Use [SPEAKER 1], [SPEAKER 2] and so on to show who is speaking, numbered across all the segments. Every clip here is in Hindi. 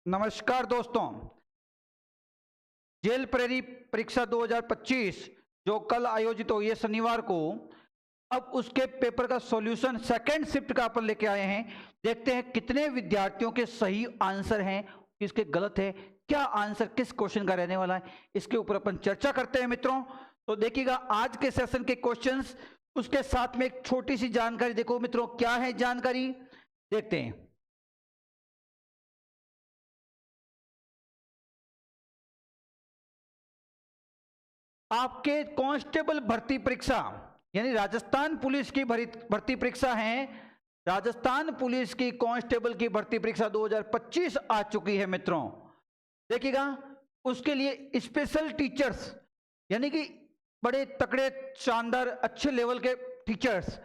[SPEAKER 1] नमस्कार दोस्तों। जेल प्रेरी परीक्षा 2025 जो कल आयोजित हुई है शनिवार को, अब उसके पेपर का सॉल्यूशन सेकंड शिफ्ट का अपन लेके आए हैं। देखते हैं कितने विद्यार्थियों के सही आंसर हैं, किसके गलत है, क्या आंसर किस क्वेश्चन का रहने वाला है, इसके ऊपर अपन चर्चा करते हैं मित्रों। तो देखिएगा आज के सेशन के क्वेश्चंस, उसके साथ में एक छोटी सी जानकारी। देखो मित्रों, क्या है जानकारी, देखते हैं। आपके कांस्टेबल भर्ती परीक्षा यानी राजस्थान पुलिस की भर्ती परीक्षा है। राजस्थान पुलिस की कांस्टेबल की भर्ती परीक्षा 2025 आ चुकी है मित्रों। देखिएगा, उसके लिए स्पेशल टीचर्स यानी कि बड़े तकड़े शानदार अच्छे लेवल के टीचर्स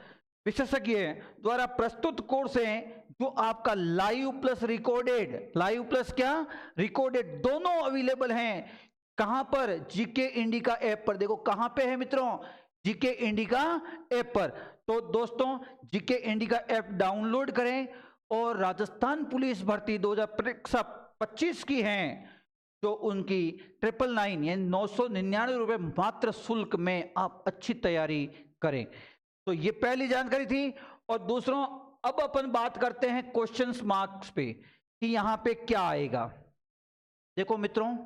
[SPEAKER 1] विशेषज्ञ द्वारा प्रस्तुत कोर्स है, जो आपका live plus recorded, live plus क्या रिकॉर्डेड, दोनों अवेलेबल हैं। कहां पर? जीके इंडिका ऐप पर। देखो कहां पे है मित्रों, जीके इंडिका ऐप पर। तो दोस्तों जीके इंडिका ऐप डाउनलोड करें और राजस्थान पुलिस भर्ती 2025 की है, तो उनकी 999 यानी 999 रुपए मात्र शुल्क में आप अच्छी तैयारी करें। तो ये पहली जानकारी थी। और दूसरों, अब अपन बात करते हैं क्वेश्चंस मार्क्स पे कि यहां पे क्या आएगा। देखो मित्रों,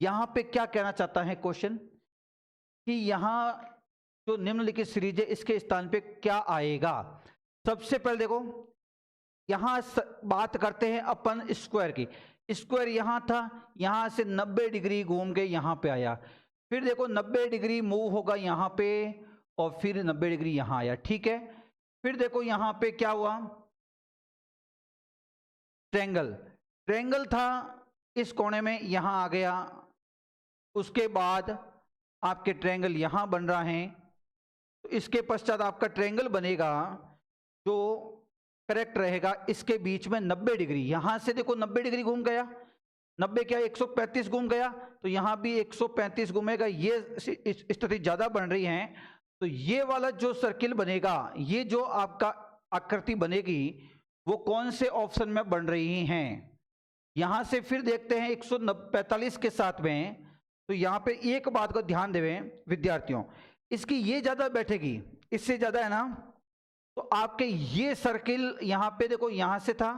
[SPEAKER 1] यहां पे क्या कहना चाहता है क्वेश्चन कि यहां जो निम्नलिखित सीरीज है इसके स्थान पे क्या आएगा। सबसे पहले देखो, यहां बात करते हैं अपन स्क्वायर की। स्क्वायर यहां था, यहां से 90 डिग्री घूम के यहां पे आया, फिर देखो 90 डिग्री मूव होगा यहां पे और फिर 90 डिग्री यहां आया, ठीक है। फिर देखो यहां पे क्या हुआ, ट्रायंगल, ट्रायंगल था इस कोने में, यहां आ गया। उसके बाद आपके ट्रायंगल यहां बन रहा है, तो इसके पश्चात आपका ट्रायंगल बनेगा जो करेक्ट रहेगा इसके बीच में 90 डिग्री। यहां से देखो 90 डिग्री घूम गया, 90 क्या 135 घूम गया, तो यहां भी 135 घूमेगा। ये स्थिति ज्यादा बन रही है, तो ये वाला जो सर्किल बनेगा, ये जो आपका आकृति बनेगी, वो कौन से ऑप्शन में बन रही हैं। यहां से फिर देखते हैं 145 के साथ में, तो यहां पे एक बात को ध्यान देवें विद्यार्थियों, इसकी ये ज्यादा बैठेगी, इससे ज्यादा है ना। तो आपके ये सर्किल यहां पे देखो, यहां से था,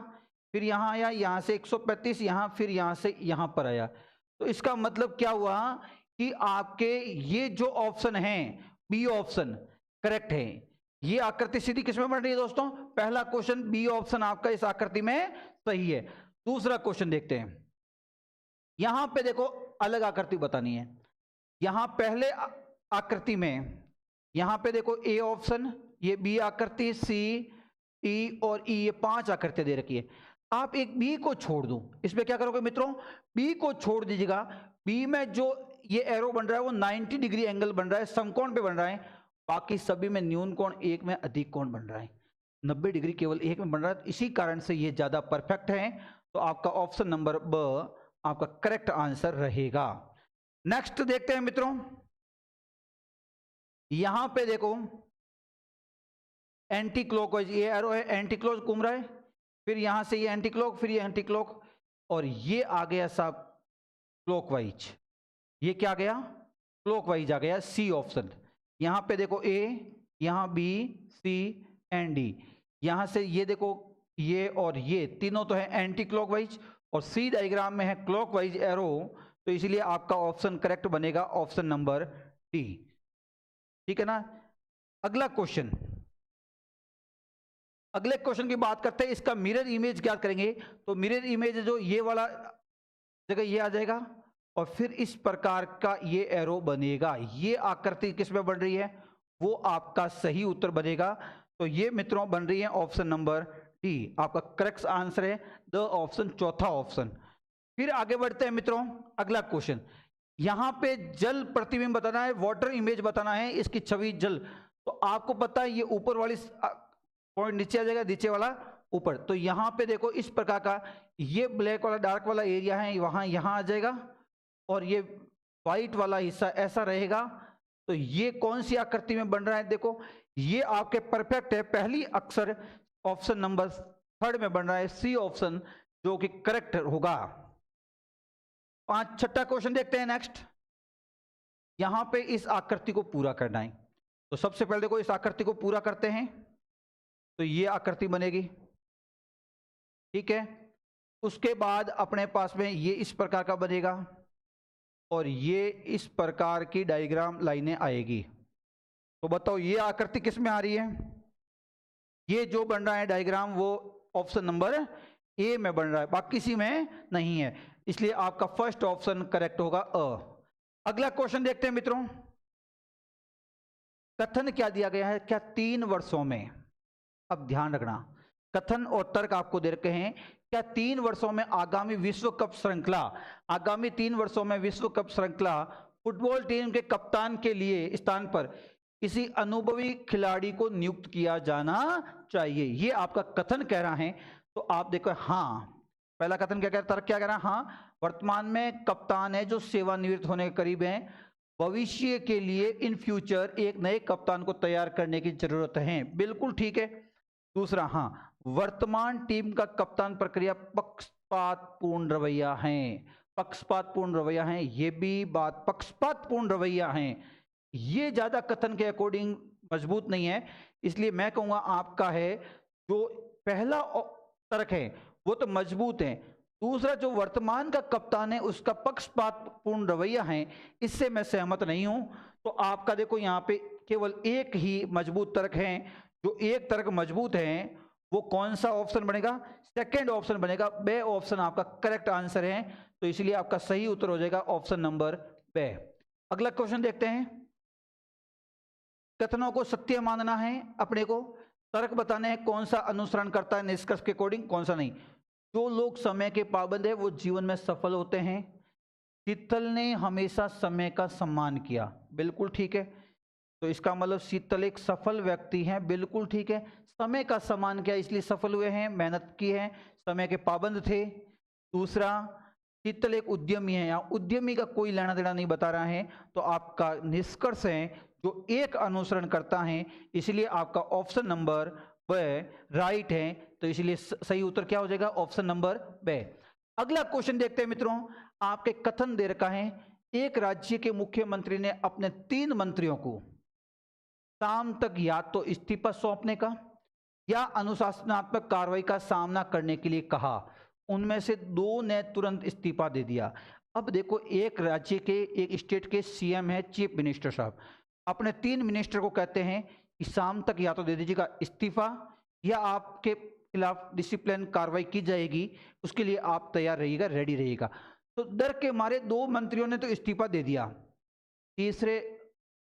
[SPEAKER 1] फिर यहां आया, यहां से 135 यहां, फिर यहां से यहां पर आया। तो इसका मतलब क्या हुआ कि आपके ये जो ऑप्शन है, बी ऑप्शन करेक्ट है। ये आकृति सीधी किसमें बन रही है दोस्तों? पहला क्वेश्चन बी ऑप्शन आपका इस आकृति में सही है। दूसरा क्वेश्चन देखते हैं। यहां पे देखो अलग आकृति बतानी है। यहां पहले आकृति में यहां पे देखो ए ऑप्शन, ये बी आकृति, सी, ई और ई, ये 5 आकृतियां दे रखी है। आप एक बी को छोड़ दो, इसमें क्या करोगे मित्रों, बी को छोड़ दीजिएगा। बी में जो ये एरो बन रहा है वो 90 डिग्री एंगल बन रहा है, समकोण पे बन रहा है। बाकी सभी में न्यून कोण, एक में अधिक कोण बन रहा है। 90 डिग्री केवल एक में बन रहा है, इसी कारण से ये ज्यादा परफेक्ट है। तो आपका ऑप्शन नंबर ब आपका करेक्ट आंसर रहेगा। नेक्स्ट देखते हैं मित्रों। यहां पे देखो एंटी क्लॉकवाइज ये एरो है, एंटी क्लॉक घूम रहा है, फिर यहां से ये एंटी क्लॉक, फिर ये एंटी क्लॉक, और ये आ गया साहब क्लॉकवाइज। ये क्या आ गया? क्लॉकवाइज आ गया, सी ऑप्शन। यहां पे देखो ए, यहां बी, सी एंड डी। यहां से ये देखो, ये और ये तीनों तो है एंटी क्लॉकवाइज, और सी डायग्राम में है क्लॉकवाइज एरो, तो इसलिए आपका ऑप्शन करेक्ट बनेगा ऑप्शन नंबर डी, ठीक है ना। अगला क्वेश्चन, अगले क्वेश्चन की बात करते हैं। इसका मिरर इमेज क्या करेंगे, तो मिरर इमेज जो ये वाला जगह ये आ जाएगा, और फिर इस प्रकार का ये एरो बनेगा। ये आकृति किस में बन रही है, वो आपका सही उत्तर बनेगा। तो ये मित्रों बन रही है ऑप्शन नंबर डी, आपका करेक्ट आंसर है द ऑप्शन, चौथा ऑप्शन। फिर आगे बढ़ते हैं मित्रों। अगला क्वेश्चन, यहां पे जल प्रतिबिंब बताना है, वाटर इमेज बताना है, इसकी छवि जल। तो आपको पता है ये ऊपर वाली पॉइंट नीचे आ जाएगा, नीचे वाला ऊपर। तो यहां पे देखो इस प्रकार का, ये ब्लैक वाला डार्क वाला एरिया है, वहां यहां आ जाएगा, और ये व्हाइट वाला हिस्सा ऐसा रहेगा। तो ये कौन सी आकृति में बन रहा है? देखो ये आपके परफेक्ट है, पहली अक्षर ऑप्शन नंबर थर्ड में बन रहा है, सी ऑप्शन जो कि करेक्ट होगा। छठा क्वेश्चन देखते हैं नेक्स्ट। यहां पे इस आकृति को पूरा करना है, तो सबसे पहले देखो इस आकृति को पूरा करते हैं, तो ये आकृति बनेगी, ठीक है। उसके बाद अपने पास में ये इस प्रकार का बनेगा और ये इस प्रकार की डायग्राम लाइनें आएगी। तो बताओ ये आकृति किस में आ रही है? ये जो बन रहा है डायग्राम वो ऑप्शन नंबर ए में बन रहा है, बाकी किसी में नहीं है, इसलिए आपका फर्स्ट ऑप्शन करेक्ट होगा अ। अगला क्वेश्चन देखते हैं मित्रों। कथन क्या दिया गया है? क्या 3 वर्षों में, अब ध्यान रखना, कथन और तर्क आपको दे रखे हैं, क्या 3 वर्षों में आगामी विश्व कप श्रृंखला, आगामी 3 वर्षों में विश्व कप श्रृंखला फुटबॉल टीम के कप्तान के लिए स्थान पर किसी अनुभवी खिलाड़ी को नियुक्त किया जाना चाहिए, ये आपका कथन कह रहा है। तो आप देखो हाँ, पहला कथन क्या कह रहा है, तर्क क्या कह रहा है? हाँ, वर्तमान में कप्तान है जो सेवानिवृत्त होने के करीब है, भविष्य के लिए इन फ्यूचर एक नए कप्तान को तैयार करने की जरूरत है, बिल्कुल ठीक है। दूसरा, हाँ, वर्तमान टीम का कप्तान प्रक्रिया पक्षपातपूर्ण रवैया है, पक्षपातपूर्ण रवैया है, ये भी बात पक्षपातपूर्ण रवैया है, ये ज्यादा कथन के अकॉर्डिंग मजबूत नहीं है, इसलिए मैं कहूंगा आपका है जो पहला तर्क है वो तो मजबूत है। दूसरा, जो वर्तमान का कप्तान है उसका पक्षपातपूर्ण रवैया है, इससे मैं सहमत नहीं हूं। तो आपका देखो यहां पे केवल एक ही मजबूत तर्क है, जो एक तर्क मजबूत है वो कौन सा ऑप्शन बनेगा? सेकंड ऑप्शन बनेगा, बे ऑप्शन आपका करेक्ट आंसर है, तो इसलिए आपका सही उत्तर हो जाएगा ऑप्शन नंबर बे। अगला क्वेश्चन देखते हैं। कथनों को सत्य मानना है अपने को, तर्क बताने हैं कौन सा अनुसरण करता है निष्कर्ष के अकॉर्डिंग, कौन सा नहीं। जो लोग समय के पाबंद है वो जीवन में सफल होते हैं। शीतल ने हमेशा समय का सम्मान किया, बिल्कुल ठीक है, तो इसका मतलब शीतल एक सफल व्यक्ति है, बिल्कुल ठीक है। समय का सम्मान किया इसलिए सफल हुए हैं, मेहनत की है, समय के पाबंद थे। दूसरा, शीतल एक उद्यमी है, यहाँ उद्यमी का कोई लेना देना नहीं बता रहा है, तो आपका निष्कर्ष है जो एक अनुसरण करता है, इसलिए आपका ऑप्शन नंबर ब राइट है, तो इसलिए सही उत्तर क्या हो जाएगा? ऑप्शन नंबर ब। अगला क्वेश्चन देखते हैं मित्रों। आपके कथन दे रखा है, एक राज्य के मुख्यमंत्री ने अपने 3 मंत्रियों को शाम तक या तो इस्तीफा सौंपने का या अनुशासनात्मक कार्रवाई का सामना करने के लिए कहा, उनमें से 2 ने तुरंत इस्तीफा दे दिया। अब देखो, एक राज्य के, एक स्टेट के सीएम है, चीफ मिनिस्टर साहब, अपने 3 मिनिस्टर को कहते हैं कि शाम तक या तो दे दीजिएगा इस्तीफा या आपके खिलाफ डिसिप्लिन कार्रवाई की जाएगी, उसके लिए आप तैयार रहिएगा, रेडी रहिएगा। तो डर के मारे 2 मंत्रियों ने तो इस्तीफा दे दिया, तीसरे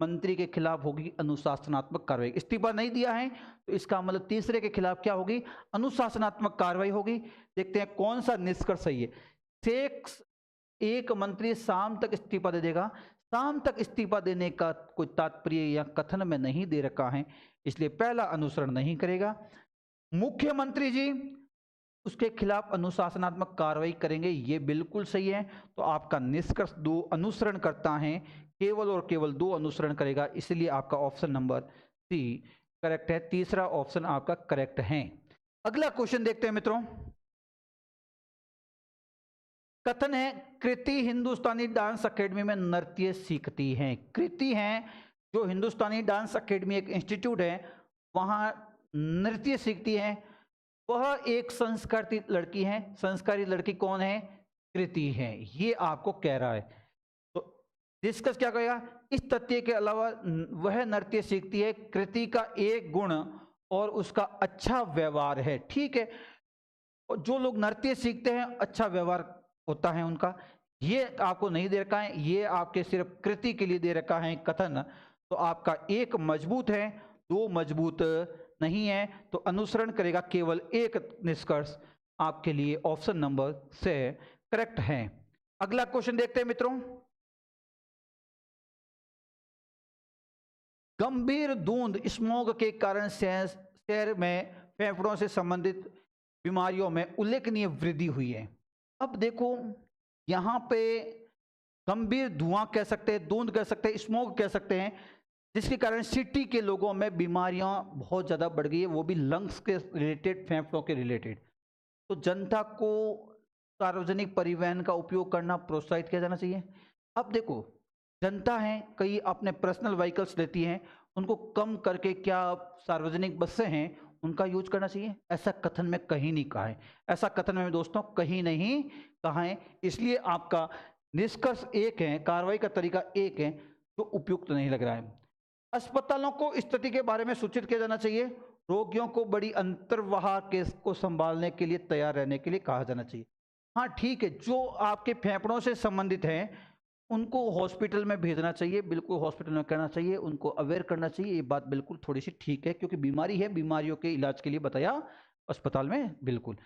[SPEAKER 1] मंत्री के खिलाफ होगी अनुशासनात्मक कार्रवाई। इस्तीफा नहीं दिया है तो इसका मतलब तीसरे के खिलाफ क्या होगी? अनुशासनात्मक कार्रवाई होगी। देखते हैं कौन सा निष्कर्ष सही है। एक मंत्री शाम तक इस्तीफा दे देगा, शाम तक इस्तीफा देने का कोई तात्पर्य या कथन में नहीं दे रखा है, इसलिए पहला अनुसरण नहीं करेगा। मुख्यमंत्री जी उसके खिलाफ अनुशासनात्मक कार्रवाई करेंगे, ये बिल्कुल सही है। तो आपका निष्कर्ष 2 अनुसरण करता है, केवल और केवल 2 अनुसरण करेगा, इसलिए आपका ऑप्शन नंबर सी करेक्ट है, तीसरा ऑप्शन आपका करेक्ट है। अगला क्वेश्चन देखते हैं मित्रों। कथन है, कृति हिंदुस्तानी डांस एकेडमी में नृत्य सीखती हैं। कृति हैं जो हिंदुस्तानी डांस एकेडमी एक इंस्टीट्यूट है, वहां नृत्य सीखती हैं, वह एक संस्कारित लड़की है। संस्कारित लड़की कौन है? कृति है, ये आपको कह रहा है। तो डिस्कस क्या करेगा? इस तथ्य के अलावा वह नृत्य सीखती है, कृति का एक गुण और उसका अच्छा व्यवहार है, ठीक है। और जो लोग नृत्य सीखते हैं अच्छा व्यवहार होता है उनका, ये आपको नहीं दे रखा है, ये आपके सिर्फ कृति के लिए दे रखा है कथन। तो आपका 1 मजबूत है, 2 मजबूत नहीं है, तो अनुसरण करेगा केवल 1 निष्कर्ष आपके लिए ऑप्शन नंबर से करेक्ट है। अगला क्वेश्चन देखते हैं मित्रों। गंभीर धुंध स्मॉग के कारण शहर में फेफड़ों से संबंधित बीमारियों में उल्लेखनीय वृद्धि हुई है। अब देखो यहां पे गंभीर धुआं कह सकते हैं, धुंध कह सकते हैं, स्मोक कह सकते हैं, जिसके कारण सिटी के लोगों में बीमारियां बहुत ज़्यादा बढ़ गई है, वो भी लंग्स के रिलेटेड, फेफड़ों के रिलेटेड। तो जनता को सार्वजनिक परिवहन का उपयोग करना प्रोत्साहित किया जाना चाहिए। अब देखो, जनता है, कई अपने पर्सनल व्हीकल्स लेती हैं, उनको कम करके क्या सार्वजनिक बसें हैं उनका यूज करना चाहिए? ऐसा कथन में कहीं नहीं कहा है, ऐसा कथन में दोस्तों कहीं नहीं कहा है। इसलिए आपका निष्कर्ष एक है, कार्रवाई का तरीका एक है जो उपयुक्त नहीं लग रहा है। अस्पतालों को स्थिति के बारे में सूचित किया जाना चाहिए। रोगियों को बड़ी अंतर्वाह केस को संभालने के लिए तैयार रहने के लिए कहा जाना चाहिए। हाँ ठीक है, जो आपके फेफड़ों से संबंधित हैं उनको हॉस्पिटल में भेजना चाहिए, बिल्कुल हॉस्पिटल में करना चाहिए, उनको अवेयर करना चाहिए। ये बात बिल्कुल थोड़ी सी ठीक है, क्योंकि बीमारी है, बीमारियों के इलाज के लिए बताया अस्पताल में, बिल्कुल।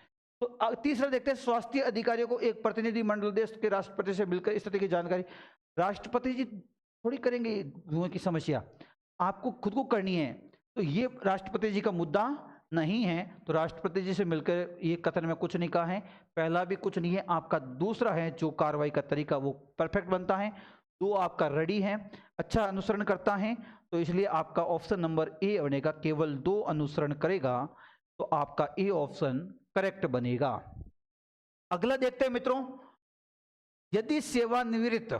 [SPEAKER 1] तो तीसरा देखते हैं, स्वास्थ्य अधिकारियों को एक प्रतिनिधि मंडल देश के राष्ट्रपति से मिलकर स्थिति की जानकारी। राष्ट्रपति जी थोड़ी करेंगे धुएं की समस्या, आपको खुद को करनी है। तो ये राष्ट्रपति जी का मुद्दा नहीं है, तो राष्ट्रपति जी से मिलकर ये कथन में कुछ नहीं कहा है, पहला भी कुछ नहीं है। आपका दूसरा है जो कार्रवाई का तरीका वो परफेक्ट बनता है। दो आपका रेडी है, अच्छा अनुसरण करता है, तो इसलिए आपका ऑप्शन नंबर ए बनेगा। केवल 2 अनुसरण करेगा तो आपका ए ऑप्शन करेक्ट बनेगा। अगला देखते हैं मित्रों, यदि सेवानिवृत्त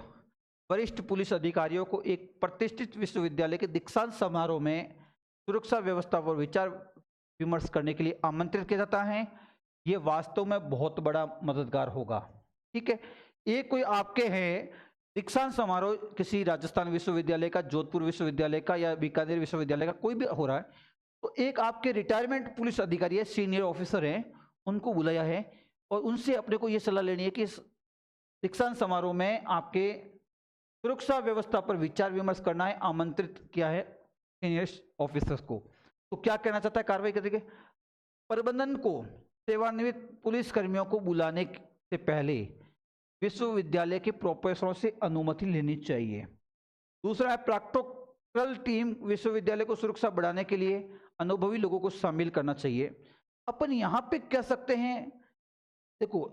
[SPEAKER 1] वरिष्ठ पुलिस अधिकारियों को एक प्रतिष्ठित विश्वविद्यालय के दीक्षांत समारोह में सुरक्षा व्यवस्था पर विचार विमर्श करने के लिए आमंत्रित किया जाता है, ये वास्तव में बहुत बड़ा मददगार होगा। ठीक है, ये कोई आपके हैं दीक्षांत समारोह किसी राजस्थान विश्वविद्यालय का, जोधपुर विश्वविद्यालय का या बीकानेर विश्वविद्यालय का, कोई भी हो रहा है, तो एक आपके रिटायरमेंट पुलिस अधिकारी है, सीनियर ऑफिसर हैं, उनको बुलाया है और उनसे अपने को ये सलाह लेनी है कि इस दीक्षांत समारोह में आपके सुरक्षा व्यवस्था पर विचार विमर्श करना है, आमंत्रित किया है सीनियर ऑफिसर्स को। तो क्या कहना चाहता है कार्रवाई करके? प्रबंधन को सेवानिवृत्त पुलिस कर्मियों को बुलाने से पहले विश्वविद्यालय के प्रोफेसरों से अनुमति लेनी चाहिए। दूसरा है, प्रैक्टिकल टीम विश्वविद्यालय को सुरक्षा बढ़ाने के लिए अनुभवी लोगों को शामिल करना चाहिए। अपन यहां पे कह सकते हैं, देखो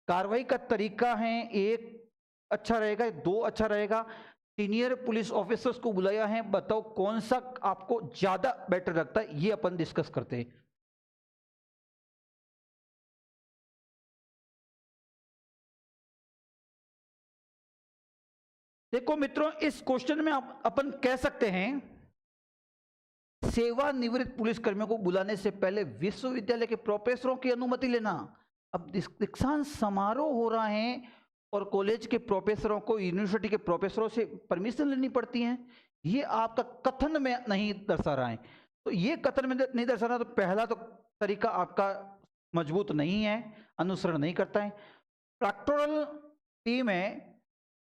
[SPEAKER 1] कार्रवाई का तरीका है, एक अच्छा रहेगा, 2 अच्छा रहेगा। सीनियर पुलिस ऑफिसर्स को बुलाया है, बताओ कौन सा आपको ज्यादा बेटर लगता है, ये अपन डिस्कस करते हैं। देखो मित्रों, इस क्वेश्चन में अपन कह सकते हैं सेवानिवृत्त पुलिस कर्मियों को बुलाने से पहले विश्वविद्यालय के प्रोफेसरों की अनुमति लेना। अब दीक्षांत समारोह हो रहा है और कॉलेज के प्रोफेसरों को, यूनिवर्सिटी के प्रोफेसरों से परमिशन लेनी पड़ती है, ये आपका कथन में नहीं दर्शा रहा है। तो ये कथन में नहीं दर्शा रहा, तो पहला तो तरीका आपका मजबूत नहीं है, अनुसरण नहीं करता है। प्रैक्टिकल टीम है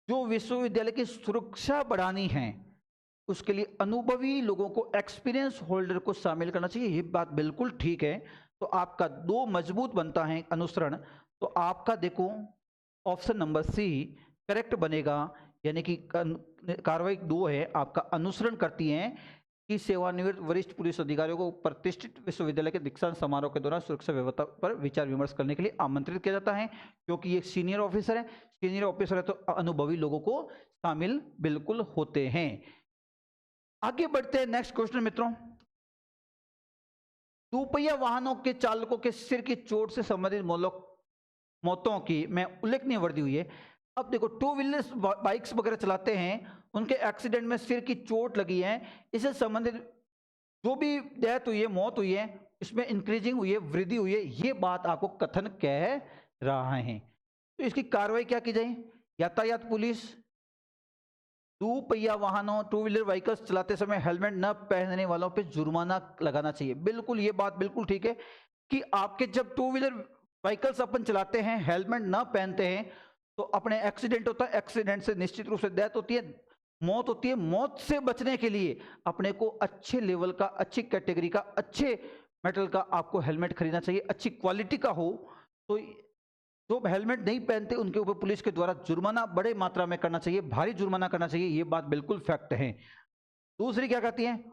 [SPEAKER 1] जो विश्वविद्यालय की सुरक्षा बढ़ानी है, उसके लिए अनुभवी लोगों को, एक्सपीरियंस होल्डर को शामिल करना चाहिए, ये बात बिल्कुल ठीक है। तो आपका 2 मजबूत बनता है अनुसरण, तो आपका देखो ऑप्शन नंबर सी करेक्ट बनेगा, यानी कि कार्रवाई 2 है आपका अनुसरण करती है कि सेवानिवृत्त वरिष्ठ पुलिस अधिकारियों को प्रतिष्ठित विश्वविद्यालय के दीक्षांत समारोह के दौरान सुरक्षा व्यवस्था पर विचार विमर्श करने के लिए आमंत्रित किया जाता है, क्योंकि ये सीनियर ऑफिसर है, सीनियर ऑफिसर है तो अनुभवी लोगों को शामिल बिल्कुल होते हैं। आगे बढ़ते हैं नेक्स्ट क्वेश्चन मित्रों, दोपहिया वाहनों के चालकों के सिर की चोट से संबंधित मौतों की में उल्लेखनीय वृद्धि हुई है। अब देखो, 2 व्हीलर्स बाइक्स वगैरह चलाते हैं, उनके एक्सीडेंट में सिर की चोट लगी है, इससे संबंधित जो भी डेथ हुई है, मौत हुई है, इसमें इंक्रीजिंग हुई है, वृद्धि हुई है, ये बात आपको कथन कह रहा है। तो इसकी कार्रवाई क्या की जाए? यातायात पुलिस दोपहिया वाहनों, 2 व्हीलर व्हीकल्स चलाते समय हेलमेट न पहनने वालों पे जुर्माना लगाना चाहिए। बिल्कुल ये बात बिल्कुल ठीक है कि आपके जब 2 व्हीलर व्हीकल्स अपन चलाते हैं, हेलमेट न पहनते हैं, तो अपने एक्सीडेंट होता है, एक्सीडेंट से निश्चित रूप से डेथ होती है, मौत होती है। मौत से बचने के लिए अपने को अच्छे लेवल का, अच्छी कैटेगरी का, अच्छे मेटल का आपको हेलमेट खरीदना चाहिए, अच्छी क्वालिटी का हो। तो जो हेलमेट नहीं पहनते उनके ऊपर पुलिस के द्वारा जुर्माना बड़े मात्रा में करना चाहिए, भारी जुर्माना करना चाहिए, ये बात बिल्कुल फैक्ट है। दूसरी क्या कहती है,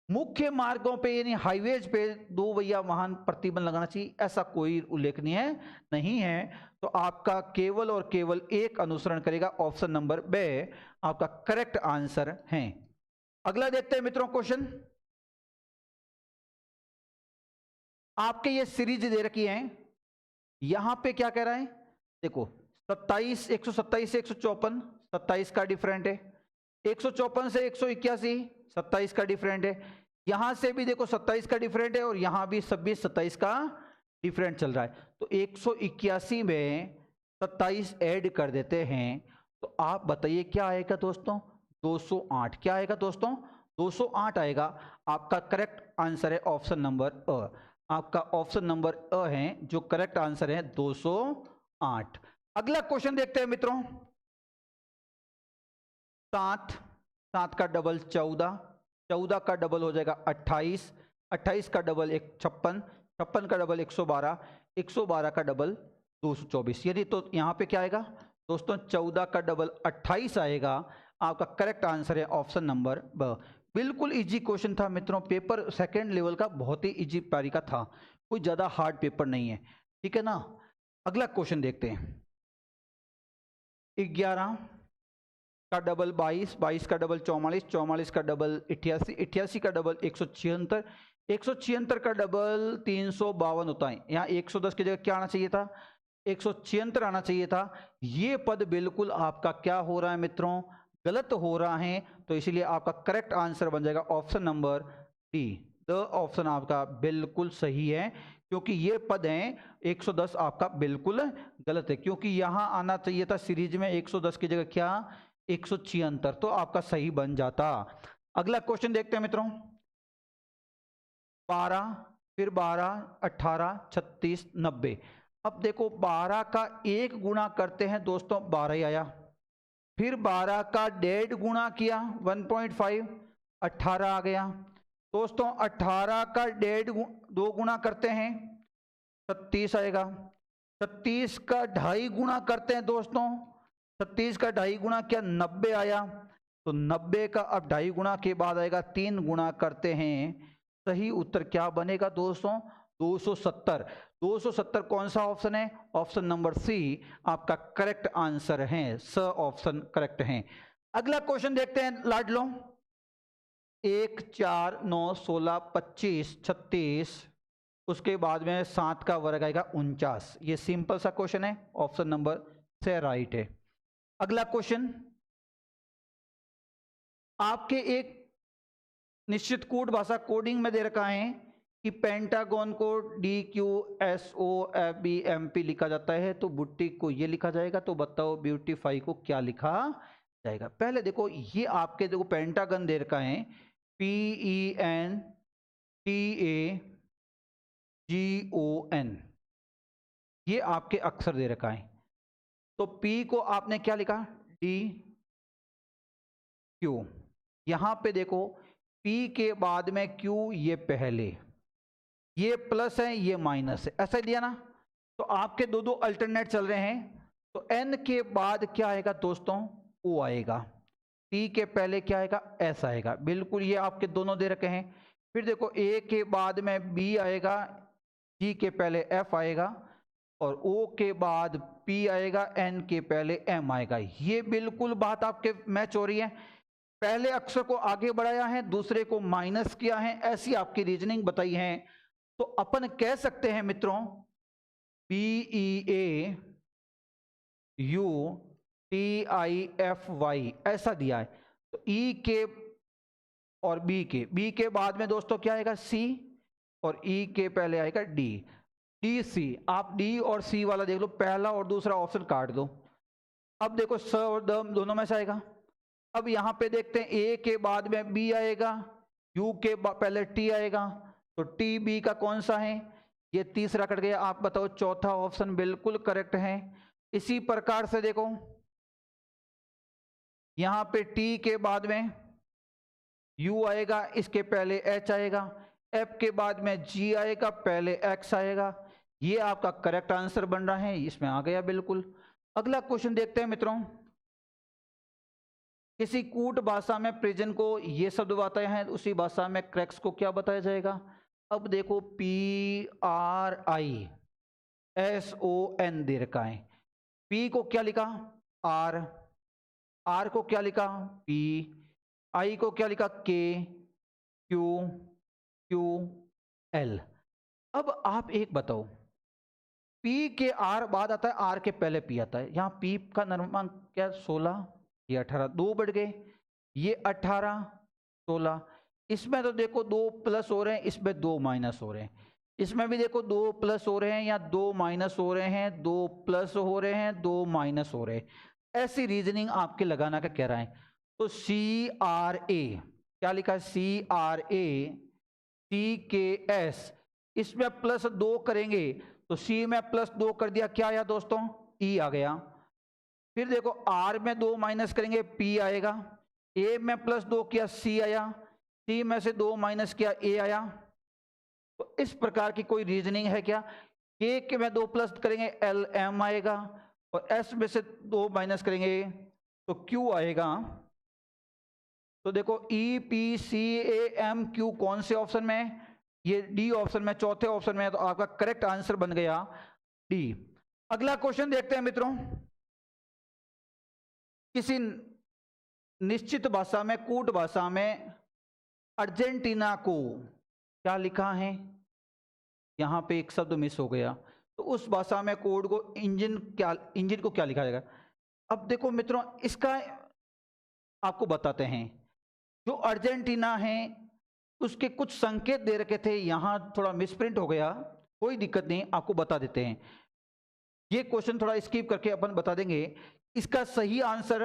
[SPEAKER 1] मुख्य मार्गों पे यानी हाईवेज पे 2 पहिया वाहन प्रतिबंध लगाना चाहिए, ऐसा कोई उल्लेखनीय नहीं है। तो आपका केवल और केवल एक अनुसरण करेगा, ऑप्शन नंबर बी आपका करेक्ट आंसर है। अगला देखते हैं मित्रों क्वेश्चन, आपके ये सीरीज दे रखी है, यहां पे क्या कह रहा है, देखो 27, 127 से 154, 27 का डिफरेंट है। 154 से 181, 27 का डिफरेंट है। यहां से भी देखो 27 का डिफरेंट है और यहां भी 26, 27 का डिफरेंट चल रहा है। तो 181 में 27 ऐड कर देते हैं तो आप बताइए क्या आएगा दोस्तों, 208। क्या आएगा दोस्तों, 208 आएगा। आपका करेक्ट आंसर है ऑप्शन नंबर अ। आपका ऑप्शन नंबर अ है जो करेक्ट आंसर है, 208। अगला क्वेश्चन देखते हैं मित्रों। 7, 7 का डबल 14, 14 का डबल हो जाएगा 28, 28 का डबल 56, 56 का डबल 112, 112 का डबल 224। यानी तो यहाँ पे क्या आएगा दोस्तों, 14 का डबल 28 आएगा। आपका करेक्ट आंसर है ऑप्शन नंबर ब। बिल्कुल इजी क्वेश्चन था मित्रों, पेपर सेकेंड लेवल का बहुत ही इजी पारी का था, कोई ज्यादा हार्ड पेपर नहीं है, ठीक है ना। अगला क्वेश्चन देखते हैं। 11 का डबल 22, 22 का डबल 44, 44 का डबल 88, 88 का डबल 176, 176 का डबल 352 होता है। यहाँ 110 की जगह क्या आना चाहिए था, 176 आना चाहिए था। ये पद बिल्कुल आपका क्या हो रहा है मित्रों, गलत हो रहा है। तो इसलिए आपका करेक्ट आंसर बन जाएगा option number D. The option आपका बिल्कुल सही है, क्योंकि ये पद हैं 110 आपका बिल्कुल गलत है, क्योंकि यहां आना चाहिए था सीरीज में 110 की जगह क्या 176, तो आपका सही बन जाता। अगला क्वेश्चन देखते हैं मित्रों। 12, फिर 12, 18, 36, 90। अब देखो 12 का एक गुणा करते हैं दोस्तों, 12 ही आया। फिर 12 का 1.5 गुणा किया 1.5, 18 आ गया दोस्तों। 18 का 1.5 2 गुणा करते हैं 36 आएगा। 36 का 2.5 गुणा करते हैं दोस्तों, 36 का 2.5 गुणा किया 90 आया। तो 90 का अब 2.5 गुणा के बाद आएगा 3 गुणा करते हैं। सही उत्तर क्या बनेगा दोस्तों, 270। 270 कौन सा ऑप्शन है, ऑप्शन नंबर सी आपका करेक्ट आंसर है, स ऑप्शन करेक्ट है। अगला क्वेश्चन देखते हैं लाडलो। 1, 4, 9, 16, 25, 36, उसके बाद में 7 का वर्ग आएगा 49। ये सिंपल सा क्वेश्चन है, ऑप्शन नंबर से राइट है। अगला क्वेश्चन, आपके एक निश्चित कोड भाषा कोडिंग में दे रखा है कि पेंटागन को DQSOFBMP लिखा जाता है, तो बुट्टी को ये लिखा जाएगा। तो बताओ ब्यूटीफाई को क्या लिखा जाएगा। पहले देखो ये आपके देखो पेंटागन दे रखा है, PENTAGON, ये आपके अक्षर दे रखा है। तो P को आपने क्या लिखा, DQ। यहां पे देखो P के बाद में Q, ये पहले, ये प्लस है ये माइनस है, ऐसा दिया ना। तो आपके दो दो अल्टरनेट चल रहे हैं। तो N के बाद क्या आएगा दोस्तों, O आएगा। T के पहले क्या आएगा, S आएगा। बिल्कुल ये आपके दोनों दे रखे हैं। फिर देखो A के बाद में B आएगा, G के पहले F आएगा, और O के बाद P आएगा, N के पहले M आएगा। ये बिल्कुल बात आपके मैच हो रही है। पहले अक्षर को आगे बढ़ाया है, दूसरे को माइनस किया है, ऐसी आपकी रीजनिंग बताई है। तो अपन कह सकते हैं मित्रों PEAUTIFY ऐसा दिया है। तो E के और B के बाद में दोस्तों क्या आएगा, C, और E के पहले आएगा D, DC। आप D और C वाला देख लो, पहला और दूसरा ऑप्शन काट दो। अब देखो स और द दोनों में से आएगा। अब यहां पे देखते हैं A के बाद में B आएगा, U के पहले T आएगा। तो TB का कौन सा है, ये तीसरा कट गया। आप बताओ चौथा ऑप्शन बिल्कुल करेक्ट है। इसी प्रकार से देखो यहां पे T के बाद में U आएगा, इसके पहले H आएगा, F के बाद में G आएगा, पहले X आएगा। ये आपका करेक्ट आंसर बन रहा है, इसमें आ गया बिल्कुल। अगला क्वेश्चन देखते हैं मित्रों। किसी कूट भाषा में प्रेजेंट को ये शब्द बताए हैं, उसी भाषा में क्रैक्स को क्या बताया जाएगा। अब देखो PRISON दे रखा है। P को क्या लिखा, R, R को क्या लिखा, P, I को क्या लिखा, K, Q, Q, L। अब आप एक बताओ, P के R बाद आता है, R के पहले P आता है। यहाँ P का निर्मांक क्या, 16, ये 18, 2 बढ़ गए, ये 18, 16। इसमें तो देखो 2 प्लस हो रहे हैं, इसमें 2 माइनस हो रहे हैं। इसमें भी देखो 2 प्लस हो रहे हैं या 2 माइनस हो रहे हैं, 2 प्लस हो रहे हैं, 2 माइनस हो रहे हैं। ऐसी रीजनिंग आपके लगाना का कह रहा है। तो CRA क्या लिखा है, CRA CKS, इसमें प्लस 2 करेंगे तो C में प्लस 2 कर दिया, क्या आया दोस्तों, E आ गया। फिर देखो R में 2 माइनस करेंगे P आएगा, A में प्लस 2 किया C आया, C में से 2 माइनस किया A आया। तो इस प्रकार की कोई रीजनिंग है क्या। K के में 2 प्लस करेंगे LM आएगा, और S में से 2 माइनस करेंगे तो Q आएगा। तो देखो EPCAMQ कौन से ऑप्शन में है, ये डी ऑप्शन में, चौथे ऑप्शन में है। तो आपका करेक्ट आंसर बन गया डी। अगला क्वेश्चन देखते हैं मित्रों। किसी निश्चित भाषा में, कूट भाषा में अर्जेंटीना को क्या लिखा है, यहां पे एक शब्द मिस हो गया, तो उस भाषा में कोड को इंजन को क्या लिखा जाएगा। अब देखो मित्रों, इसका आपको बताते हैं। जो अर्जेंटीना है उसके कुछ संकेत दे रखे थे, यहां थोड़ा मिसप्रिंट हो गया, कोई दिक्कत नहीं, आपको बता देते हैं। ये क्वेश्चन थोड़ा स्किप करके अपन बता देंगे। इसका सही आंसर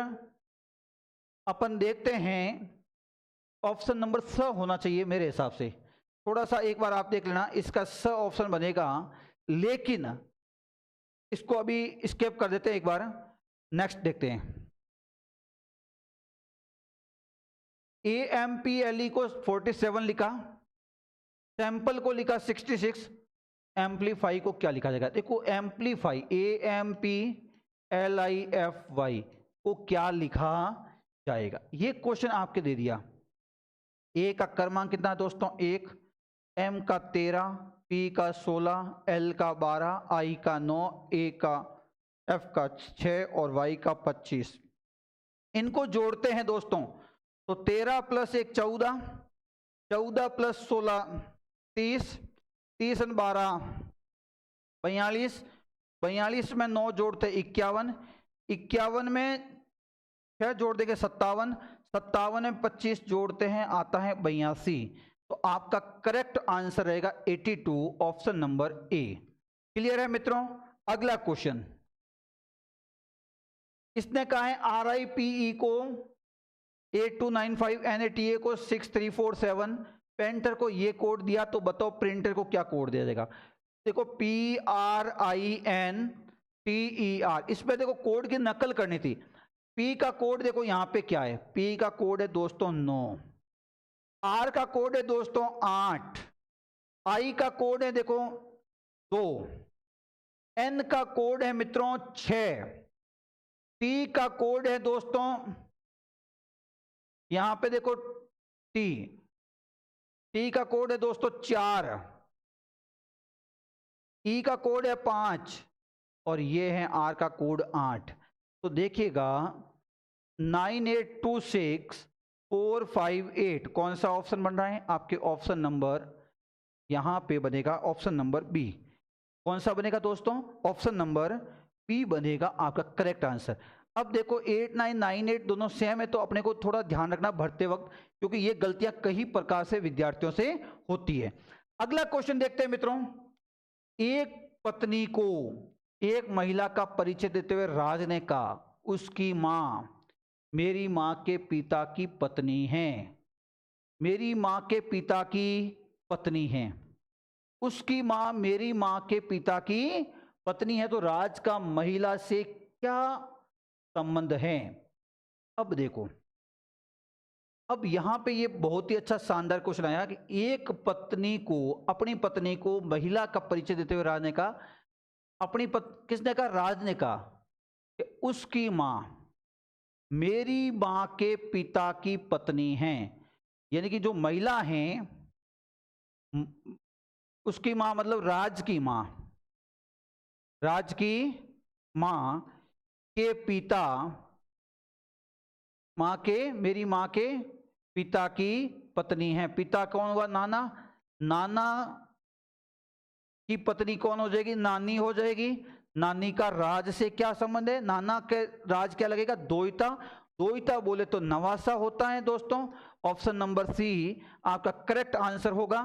[SPEAKER 1] अपन देखते हैं, ऑप्शन नंबर स होना चाहिए मेरे हिसाब से। थोड़ा सा एक बार आप देख लेना, इसका स ऑप्शन बनेगा, लेकिन इसको अभी स्किप कर देते हैं एक बार, नेक्स्ट देखते हैं। AMPLE को 47 लिखा, सैंपल को लिखा 66, एम्पलीफाई को क्या लिखा जाएगा। देखो एम्पलीफाई AMPLIFY को क्या लिखा जाएगा, ये क्वेश्चन आपके दे दिया। ए का क्रमांक कितना है दोस्तों, 1, M का 13, P का 16, L का 12, I का 9, A का F का 6 और Y का 25। इनको जोड़ते हैं दोस्तों, तो 13 प्लस 1 14, 14 प्लस 16 30, 30 और 12 42, 42 में 9 जोड़ते 51, 51 में 6 जोड़ देंगे 57, 57 में 25 जोड़ते हैं आता है 82। तो आपका करेक्ट आंसर रहेगा 82, ऑप्शन नंबर ए। क्लियर है मित्रों। अगला क्वेश्चन, इसने कहा है RIPE को 8295, NATA को 6347, पेंटर को ये कोड दिया, तो बताओ प्रिंटर को क्या कोड दिया जाएगा। देखो PRINTER, इसमें देखो कोड की नकल करनी थी। P का कोड देखो यहां पे क्या है, P का कोड है दोस्तों 9, R का कोड है दोस्तों 8, I का कोड है देखो 2, N का कोड है मित्रों 6, T का कोड है दोस्तों यहां पे देखो T का कोड है दोस्तों 4, E का कोड है 5 और ये है R का कोड 8। तो देखिएगा 9826458 कौन सा ऑप्शन बन रहा है, आपके ऑप्शन नंबर यहां पे बनेगा ऑप्शन नंबर बी। कौन सा बनेगा दोस्तों, ऑप्शन नंबर बी बनेगा आपका करेक्ट आंसर। अब देखो 8998 दोनों सेम है, तो अपने को थोड़ा ध्यान रखना भरते वक्त, क्योंकि ये गलतियां कई प्रकार से विद्यार्थियों से होती है। अगला क्वेश्चन देखते हैं मित्रों। एक पत्नी को एक महिला का परिचय देते हुए राज ने कहा, उसकी मां मेरी मां के पिता की पत्नी है, मेरी मां के पिता की पत्नी है, उसकी मां मेरी मां के पिता की पत्नी है, तो राज का महिला से क्या संबंध है। अब देखो, अब यहां पे ये बहुत ही अच्छा शानदार क्वेश्चन आया कि एक पत्नी को, अपनी पत्नी को महिला का परिचय देते हुए राज ने कहा, किसने कहा, राज ने कहा कि उसकी मां मेरी मां के पिता की पत्नी है, यानी कि जो महिला है उसकी मां मतलब राज की मां, राज की मां के पिता, मां के, मेरी मां के पिता की पत्नी है। पिता कौन हुआ, नाना, नाना की पत्नी कौन हो जाएगी? नानी हो जाएगी। नानी का राज से क्या संबंध है? नाना के राज क्या लगेगा? दोहिता। दोहिता बोले तो नवासा होता है दोस्तों। ऑप्शन नंबर सी आपका करेक्ट आंसर होगा।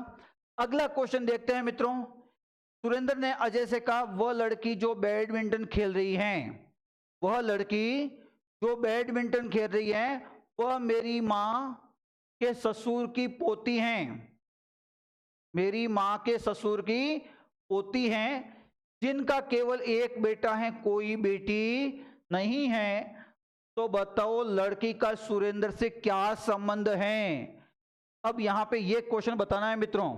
[SPEAKER 1] अगला क्वेश्चन देखते हैं मित्रों। सुरेंद्र ने अजय से कहा, वह लड़की जो बैडमिंटन खेल रही है, वह लड़की जो बैडमिंटन खेल रही है वह मेरी माँ के ससुर की पोती हैं। मेरी माँ के ससुर की पोती हैं, जिनका केवल एक बेटा है, कोई बेटी नहीं है। तो बताओ लड़की का सुरेंद्र से क्या संबंध है? अब यहां पे ये क्वेश्चन बताना है मित्रों।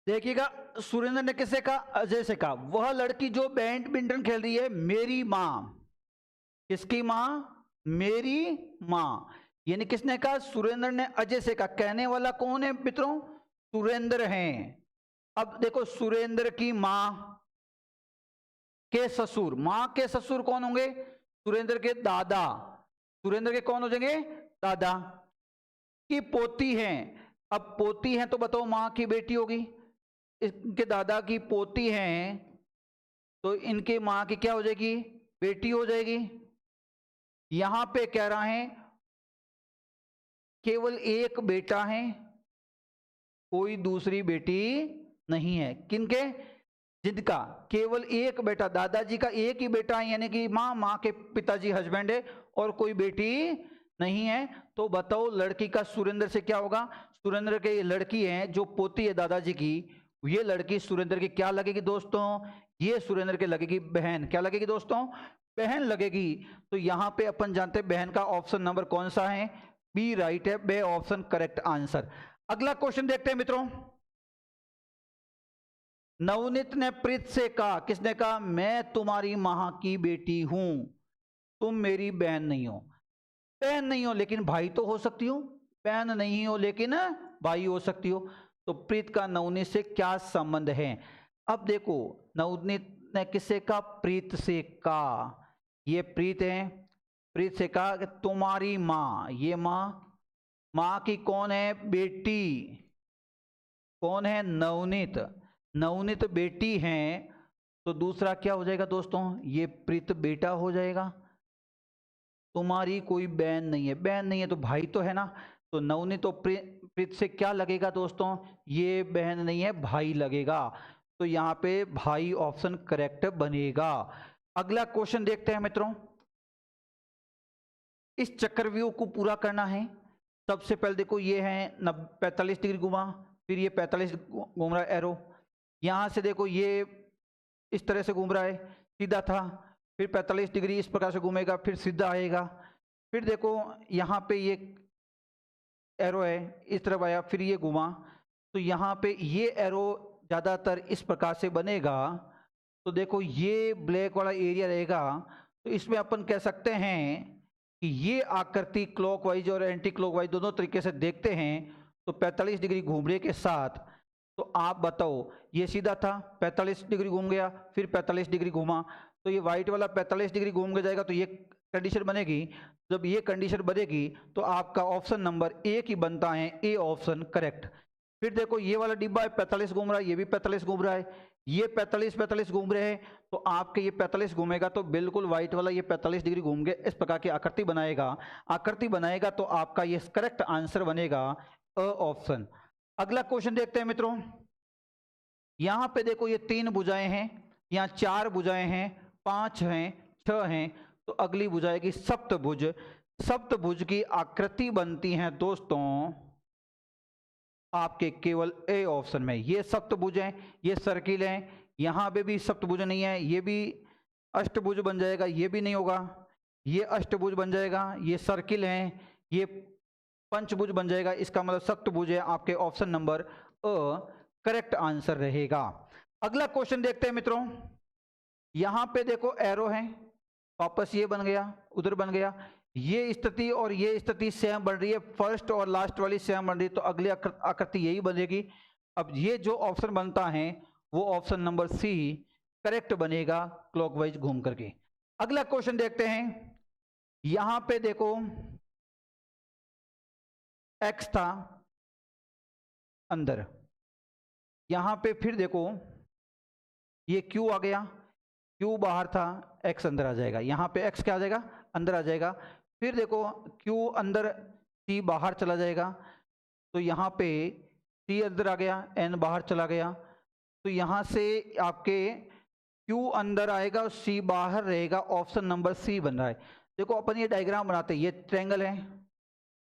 [SPEAKER 1] देखिएगा, सुरेंद्र ने किससे कहा? अजय से कहा, वह लड़की जो बैडमिंटन खेल रही है मेरी माँ। किसकी माँ? मेरी माँ। यानी किसने कहा? सुरेंद्र ने अजय से कहा। कहने वाला कौन है मित्रों? सुरेंद्र हैं। अब देखो, सुरेंद्र की माँ के ससुर, माँ के ससुर कौन होंगे? सुरेंद्र के दादा। सुरेंद्र के कौन हो जाएंगे? दादा। की पोती है। अब पोती है तो बताओ माँ की बेटी होगी। इनके दादा की पोती है तो इनके माँ की क्या हो जाएगी? बेटी हो जाएगी। यहां पे कह रहा है केवल एक बेटा है, कोई दूसरी बेटी नहीं है। किनके? जिनका केवल एक बेटा, दादाजी का एक ही बेटा है, यानी कि माँ के पिताजी हस्बैंड है, और कोई बेटी नहीं है। तो बताओ लड़की का सुरेंद्र से क्या होगा? सुरेंद्र के लड़की है जो पोती है दादाजी की, ये लड़की सुरेंद्र की क्या लगेगी दोस्तों? ये सुरेंद्र के लगेगी बहन। क्या लगेगी दोस्तों? बहन लगेगी। तो यहां पे अपन जानते हैं बहन का ऑप्शन नंबर कौन सा है? बी राइट है, बे ऑप्शन करेक्ट आंसर। अगला क्वेश्चन देखते हैं मित्रों। नवनीत ने प्रीत से कहा, किसने कहा? मैं तुम्हारी मां की बेटी हूं, तुम मेरी बहन नहीं हो। बहन नहीं हो लेकिन भाई तो हो सकती हो। बहन नहीं हो लेकिन भाई हो सकती हो। तो प्रीत का नवनीत से क्या संबंध है? अब देखो, नवनीत ने किससे कहा? प्रीत से कहा। ये प्रीत है, प्रीत से कहा कि तुम्हारी माँ, ये माँ की कौन है? बेटी। कौन है? नवनीत। नवनीत बेटी है तो दूसरा क्या हो जाएगा दोस्तों? ये प्रीत बेटा हो जाएगा। तुम्हारी कोई बहन नहीं है, बहन नहीं है तो भाई तो है ना। तो नवनीत तो प्रीत से क्या लगेगा दोस्तों? ये बहन नहीं है, भाई लगेगा। तो यहाँ पे भाई ऑप्शन करेक्ट बनेगा। अगला क्वेश्चन देखते हैं मित्रों। इस चक्रव्यूह को पूरा करना है। सबसे पहले देखो, ये है 45 डिग्री घुमा, फिर ये 45 घूम रहा है एरो। यहां से देखो ये इस तरह से घूम रहा है, सीधा था, फिर 45 डिग्री इस प्रकार से घूमेगा, फिर सीधा आएगा। फिर देखो यहाँ पे ये एरो है, इस तरफ आया, फिर ये घुमा, तो यहाँ पे ये एरो ज़्यादातर इस प्रकार से बनेगा। तो देखो ये ब्लैक वाला एरिया रहेगा, तो इसमें अपन कह सकते हैं कि ये आकृति क्लॉकवाइज और एंटी क्लॉकवाइज दोनों तरीके से देखते हैं। तो 45 डिग्री घूमने के साथ, तो आप बताओ, ये सीधा था, 45 डिग्री घूम गया, फिर 45 डिग्री घूमा, तो ये व्हाइट वाला 45 डिग्री घूम के जाएगा, तो ये कंडीशन बनेगी। जब ये कंडीशन बनेगी तो आपका ऑप्शन नंबर ए की बनता है, ए ऑप्शन करेक्ट। फिर देखो ये वाला डिब्बा है, 45 घूम रहा है, ये भी 45 घूम रहा है, ये 45 घूम रहे हैं, तो आपके ये 45 घूमेगा तो बिल्कुल व्हाइट वाला ये 45 डिग्री घूम के इस प्रकार की आकृति बनाएगा। आकृति बनाएगा तो आपका ये करेक्ट आंसर बनेगा अ ऑप्शन। अगला क्वेश्चन देखते हैं मित्रों। यहां पे देखो ये 3 भुजाएं हैं, यहाँ 4 भुजाएं हैं, 5 हैं, 6 हैं, तो अगली भुजा आएगी सप्तभुज। सप्तभुज की आकृति बनती है दोस्तों आपके केवल ए ऑप्शन में। ये सप्तभुज हैं, ये सर्किल हैं, यहां पे भी सप्तभुज नहीं है, ये भी अष्टभुज बन जाएगा, ये भी नहीं होगा, ये अष्टभुज बन जाएगा, ये सर्किल हैं, ये पंचभुज बन जाएगा, इसका मतलब सप्तभुज है। आपके option number a correct answer रहेगा। अगला क्वेश्चन देखते हैं मित्रों। यहां पे देखो एरो है, वापस ये बन गया, उधर बन गया, ये स्थिति और ये स्थिति सेम बन रही है, फर्स्ट और लास्ट वाली सेम बन रही है, तो अगली आकृति यही बनेगी। अब ये जो ऑप्शन बनता है वो ऑप्शन नंबर सी करेक्ट बनेगा क्लॉकवाइज घूम करके। अगला क्वेश्चन देखते हैं। यहां पे देखो एक्स था अंदर, यहां पे फिर देखो ये क्यू आ गया, क्यू बाहर था, एक्स अंदर आ जाएगा, यहां पे एक्स क्या आ जाएगा, अंदर आ जाएगा। फिर देखो क्यू अंदर, सी बाहर चला जाएगा, तो यहां पे सी अंदर आ गया, एन बाहर चला गया, तो यहां से आपके क्यू अंदर आएगा और सी बाहर रहेगा, ऑप्शन नंबर सी बन रहा है। देखो अपन ये डायग्राम बनाते हैं, ये ट्रायंगल है,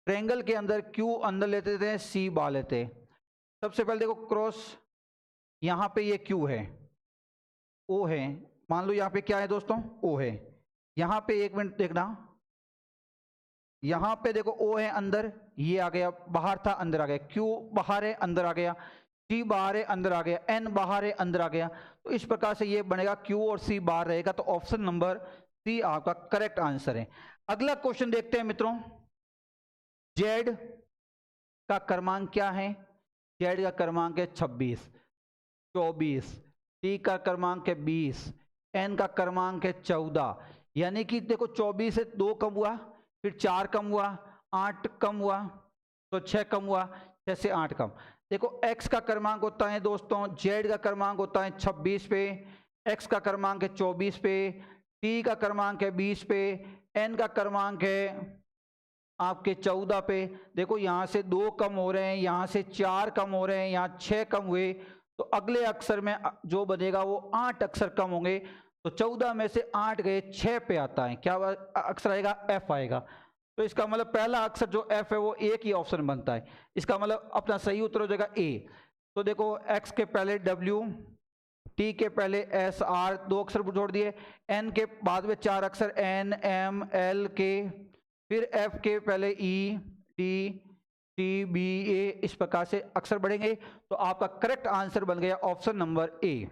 [SPEAKER 1] ट्रायंगल के अंदर क्यू अंदर लेते थे, सी बाहर लेते। सबसे पहले देखो क्रॉस, यहां पे ये क्यू है, ओ है, मान लो यहाँ पे क्या है दोस्तों, ओ है, यहाँ पे एक मिनट देखना, यहाँ पे देखो ओ है अंदर, ये आ गया, बाहर था अंदर आ गया, क्यू बाहर है अंदर आ गया, सी बाहर है अंदर आ गया, एन बाहर है अंदर आ गया, तो इस प्रकार से ये बनेगा, क्यू और सी बाहर रहेगा, तो ऑप्शन नंबर सी आपका करेक्ट आंसर है। अगला क्वेश्चन देखते हैं मित्रों, जेड का क्रमांक क्या है, जेड का क्रमांक है 26, 24, टी का क्रमांक है 20, एन का क्रमांक है 14, यानी कि देखो 24 से 2 कम हुआ, फिर 4 कम हुआ, 8 कम हुआ, तो 6 कम हुआ, 6 से 8 कम। देखो x का क्रमांक होता है दोस्तों, z का क्रमांक होता है 26 पे, x का क्रमांक है 24 पे, t का क्रमांक है 20 पे, n का क्रमांक है आपके 14 पे। देखो यहां से 2 कम हो रहे हैं, यहां से 4 कम हो रहे हैं, यहाँ 6 कम हुए, तो अगले अक्षर में जो बनेगा वो 8 अक्षर कम होंगे, तो 14 में से 8 गए, 6 पे आता है, क्या अक्षर आएगा, एफ आएगा। तो इसका मतलब पहला अक्षर जो एफ है वो एक ही ऑप्शन बनता है, इसका मतलब अपना सही उत्तर हो जाएगा ए। तो देखो एक्स के पहले डब्ल्यू, टी के पहले एस आर, 2 अक्षर जोड़ दिए, एन के बाद में 4 अक्षर एन एम एल के, फिर एफ के पहले ई टी टी बी ए, इस प्रकार से अक्षर बढ़ेंगे, तो आपका करेक्ट आंसर बन गया ऑप्शन नंबर ए।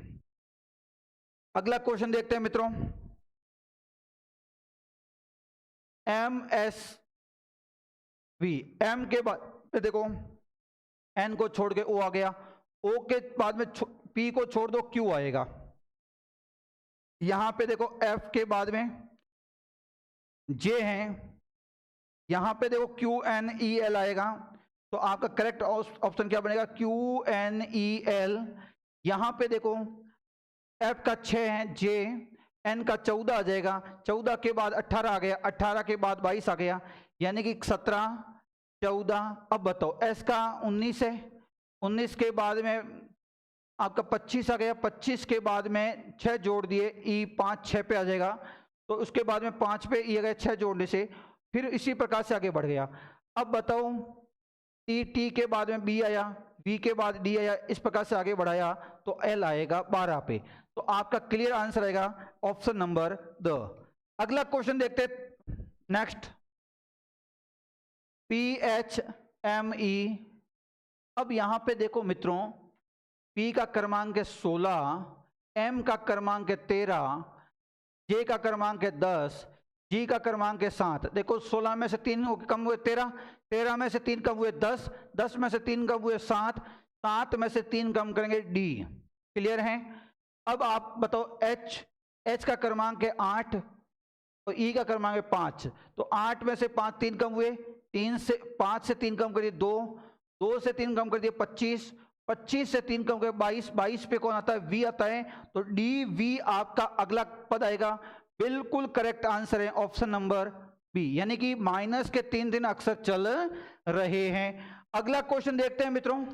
[SPEAKER 1] अगला क्वेश्चन देखते हैं मित्रों, एम एस वी, एम के बाद देखो एन को छोड़ के ओ आ गया, ओ के बाद में पी को छोड़ दो, क्यू आएगा, यहां पे देखो एफ के बाद में जे है, यहां पे देखो क्यू एन ई एल आएगा, तो आपका करेक्ट ऑप्शन क्या बनेगा, क्यू एन ई एल। यहां पे देखो एफ का 6 है, जे, एन का 14 आ जाएगा, 14 के बाद 18 आ गया, 18 के बाद 22 आ गया, यानी कि 17 14। अब बताओ एस का 19 है, 19 के बाद में आपका 25 आ गया, 25 के बाद में 6 जोड़ दिए, ई 5 6 पे आ जाएगा, तो उसके बाद में 5 पे ई आ गया, 6 जोड़ने से, फिर इसी प्रकार से आगे बढ़ गया। अब बताओ टी, टी के बाद में बी आया, बी के बाद डी आया, इस प्रकार से आगे बढ़ाया तो एल आएगा 12 पे, तो आपका क्लियर आंसर आएगा ऑप्शन नंबर द। अगला क्वेश्चन देखते next, P H M E. अब यहां पे देखो मित्रों, पी का क्रमांक है 16, एम का क्रमांक है 13, जे का क्रमांक है 10, जी का क्रमांक है 7। देखो 16 में से 3 कम हुए 13, 13 में से 3 कम हुए 10, 10 में से 3 कम हुए 7, 7 में से 3 कम करेंगे डी। क्लियर है? अब आप बताओ एच, एच का क्रमांक है 8 और ई का क्रमांक है 5, तो 8 में से 5 3 कम हुए, 3 से 5 से 3 कम करिए 2, 2 से 3 कम कर दिए 25, 25 से 3 कम कर 22, 22 पे कौन आता है, वी आता है, तो डी वी आपका अगला पद आएगा। बिल्कुल करेक्ट आंसर है ऑप्शन नंबर बी, यानी कि माइनस के 3 अक्षर चल रहे हैं। अगला क्वेश्चन देखते हैं मित्रों,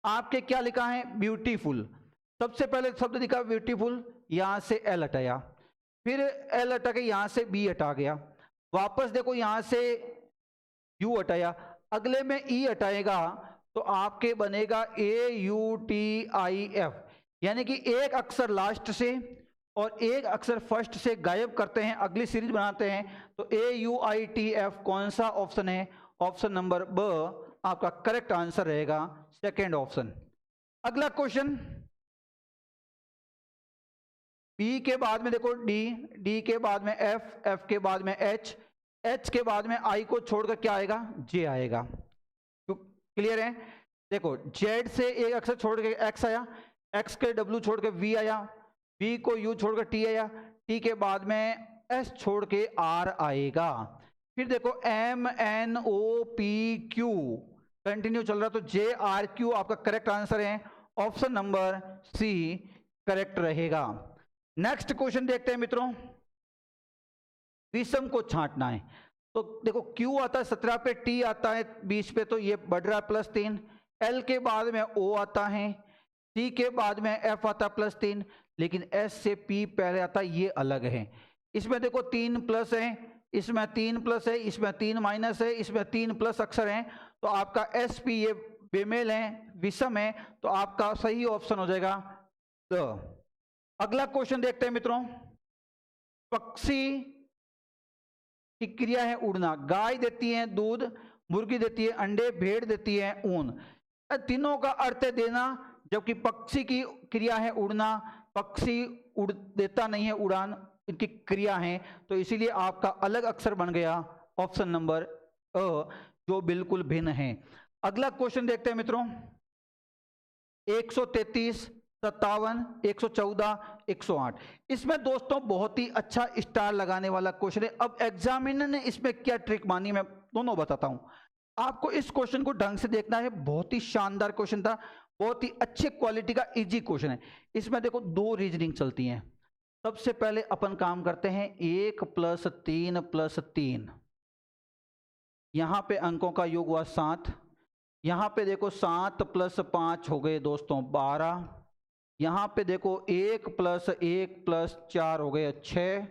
[SPEAKER 1] आपके क्या लिखा है, ब्यूटीफुल। सबसे पहले शब्द लिखा ब्यूटीफुल, यहां से एल हटाया, फिर एल हटा के यहां से बी हटा गया, वापस देखो यहां से यू हटाया, अगले में ई हटाएगा, तो आपके बनेगा ए यू टी आई एफ, यानी कि एक अक्षर लास्ट से और एक अक्षर फर्स्ट से गायब करते हैं, अगली सीरीज बनाते हैं, तो ए यू आई टी एफ कौन सा ऑप्शन है, ऑप्शन नंबर ब आपका करेक्ट आंसर रहेगा, सेकेंड ऑप्शन। अगला क्वेश्चन, बी के बाद में देखो डी, डी के बाद में एफ, एफ के बाद में एच, एच के बाद में आई को छोड़कर क्या आएगा, जे आएगा। तो क्लियर है। देखो जेड से एक अक्षर छोड़ के एक्स आया, एक्स के डब्ल्यू छोड़ के वी आया, वी को यू छोड़कर टी आया, टी के बाद में एस छोड़ के आर आएगा। फिर देखो M N O P Q continue चल रहा, तो जे आर क्यू आपका करेक्ट आंसर है, ऑप्शन नंबर सी करेक्ट रहेगा। नेक्स्ट क्वेश्चन देखते हैं मित्रों, विषम को छांटना है। तो देखो Q आता है 17 पे, T आता है 20 पे, तो ये बढ़ रहा है +3, L के बाद में O आता है, C के बाद में F आता है +3, लेकिन S से P पहले आता है, ये अलग है। इसमें देखो 3 प्लस है, इसमें 3 प्लस है, इसमें 3 माइनस है, इसमें 3 प्लस अक्षर हैं, तो आपका SP ये बेमेल है, विषम है, तो आपका सही ऑप्शन हो जाएगा द। अगला क्वेश्चन देखते हैं मित्रों, पक्षी की क्रिया है उड़ना। गाय देती है दूध, मुर्गी देती है अंडे, भेड़ देती है ऊन। तीनों का अर्थ है देना, जबकि पक्षी की क्रिया है उड़ना, पक्षी उड़ देता नहीं है उड़ान, इनकी क्रिया है, तो इसीलिए आपका अलग अक्षर बन गया ऑप्शन नंबर अ, जो बिल्कुल भिन्न है। अगला क्वेश्चन देखते हैं मित्रों, 133, 57, 114, 108। इसमें दोस्तों बहुत ही अच्छा स्टार लगाने वाला क्वेश्चन है। अब एग्जामिनर ने इसमें क्या ट्रिक मानी, मैं दोनों बताता हूं आपको। इस क्वेश्चन को ढंग से देखना है, बहुत ही शानदार क्वेश्चन था, बहुत ही अच्छे क्वालिटी का इजी क्वेश्चन है। इसमें देखो 2 रीजनिंग चलती हैं। सबसे पहले अपन काम करते हैं 1 + 3 + 3, यहां पे अंकों का योग हुआ 7, यहां पे देखो 7 + 5 हो गए दोस्तों 12, यहां पे देखो 1 + 1 + 4 हो गए 6,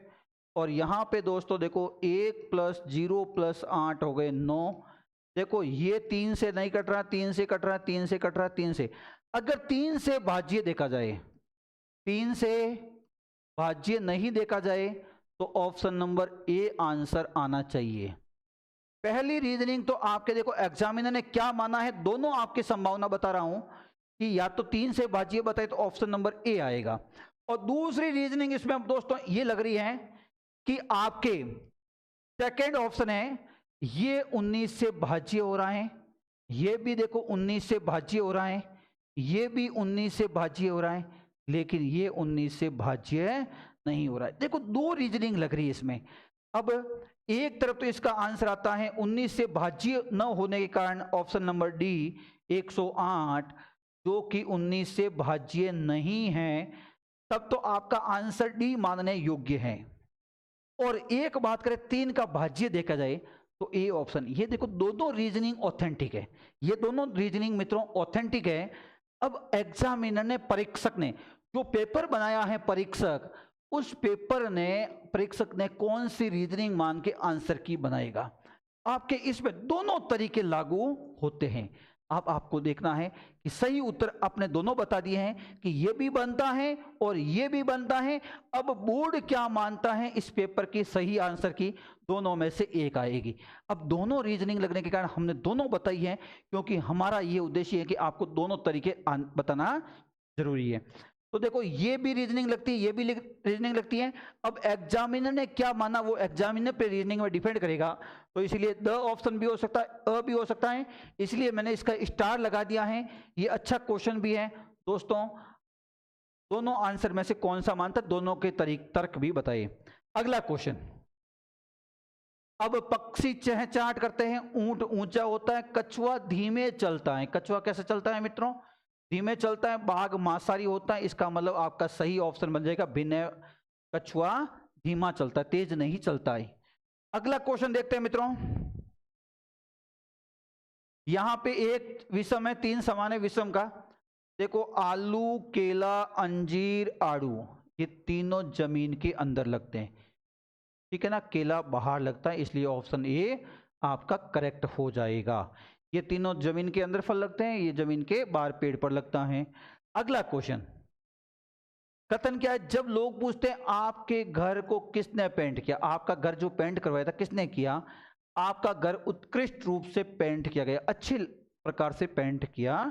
[SPEAKER 1] और यहां पे दोस्तों देखो 1 + 0 + 8 हो गए 9। देखो ये 3 से नहीं कट रहा, 3 से कट रहा, 3 से कट रहा, 3 से। अगर 3 से भाज्य देखा जाए, 3 से भाज्य नहीं देखा जाए, तो ऑप्शन नंबर ए आंसर आना चाहिए। पहली रीजनिंग तो आपके देखो एग्जामिनर ने क्या माना है, दोनों आपकी संभावना बता रहा हूं कि या तो 3 से भाज्य बताए तो ऑप्शन नंबर ए आएगा। और दूसरी रीजनिंग इसमें दोस्तों ये लग रही है कि आपके सेकंड ऑप्शन है, ये 19 से भाज्य हो रहा है, ये भी देखो 19 से भाज्य हो रहा है, ये भी 19 से भाज्य हो रहा है, लेकिन ये 19 से भाज्य नहीं हो रहा है। देखो 2 रीजनिंग लग रही है इसमें। अब एक तरफ तो इसका आंसर आता है 19 से भाज्य न होने के कारण ऑप्शन नंबर डी 108, जो कि 19 से भाज्य नहीं है, तब तो आपका आंसर डी मानने योग्य है। और एक बात करें 3 का भाज्य देखा जाए तो ए ऑप्शन। ये देखो दोनों रीजनिंग ऑथेंटिक है, ये दोनों रीजनिंग मित्रों ऑथेंटिक है। अब एग्जामिनर ने, परीक्षक ने जो पेपर बनाया है, परीक्षक उस पेपर ने, परीक्षक ने कौन सी रीजनिंग मान के आंसर की बनाएगा, आपके इसमें दोनों तरीके लागू होते हैं। अब आपको देखना है कि सही उत्तर आपने दोनों बता दिए हैं कि ये भी बनता है और ये भी बनता है। अब बोर्ड क्या मानता है इस पेपर की सही आंसर की, दोनों में से एक आएगी। अब दोनों रीजनिंग लगने के कारण हमने दोनों बताई है, क्योंकि हमारा ये उद्देश्य है कि आपको दोनों तरीके बताना जरूरी है। तो देखो ये भी रीजनिंग लगती है, ये भी रीजनिंग लगती है। अब एग्जामिनर ने क्या माना वो एग्जामिनर पे रीजनिंग में डिपेंड करेगा, तो इसलिए द ऑप्शन भी हो सकता है, अ भी हो सकता है, इसलिए मैंने इसका स्टार लगा दिया है। ये अच्छा क्वेश्चन भी है दोस्तों। दोनों आंसर में से कौन सा मानता, दोनों के तर्क भी बताइए। अगला क्वेश्चन, अब पक्षी चहचहाट करते हैं, ऊंट ऊंचा होता है, कछुआ धीमे चलता है। कछुआ कैसे चलता है मित्रों, धीमे चलता है। बाघ मांसाहारी होता है, इसका मतलब आपका सही ऑप्शन बन जाएगा भिन्न, कछुआ धीमा चलता है, तेज नहीं चलता है। अगला क्वेश्चन देखते हैं मित्रों, यहां पे एक विषम है, 3 समान है विषम का। देखो आलू, केला, अंजीर, आड़ू, ये तीनों जमीन के अंदर लगते हैं, ठीक है ना। केला बाहर लगता है, इसलिए ऑप्शन ए आपका करेक्ट हो जाएगा। ये तीनों जमीन के अंदर फल लगते हैं, ये जमीन के बाहर पेड़ पर लगता है। अगला क्वेश्चन, कथन क्या है, जब लोग पूछते हैं आपके घर को किसने पेंट किया, आपका घर जो पेंट करवाया था किसने किया, आपका घर उत्कृष्ट रूप से पेंट किया गया, अच्छे प्रकार से पेंट किया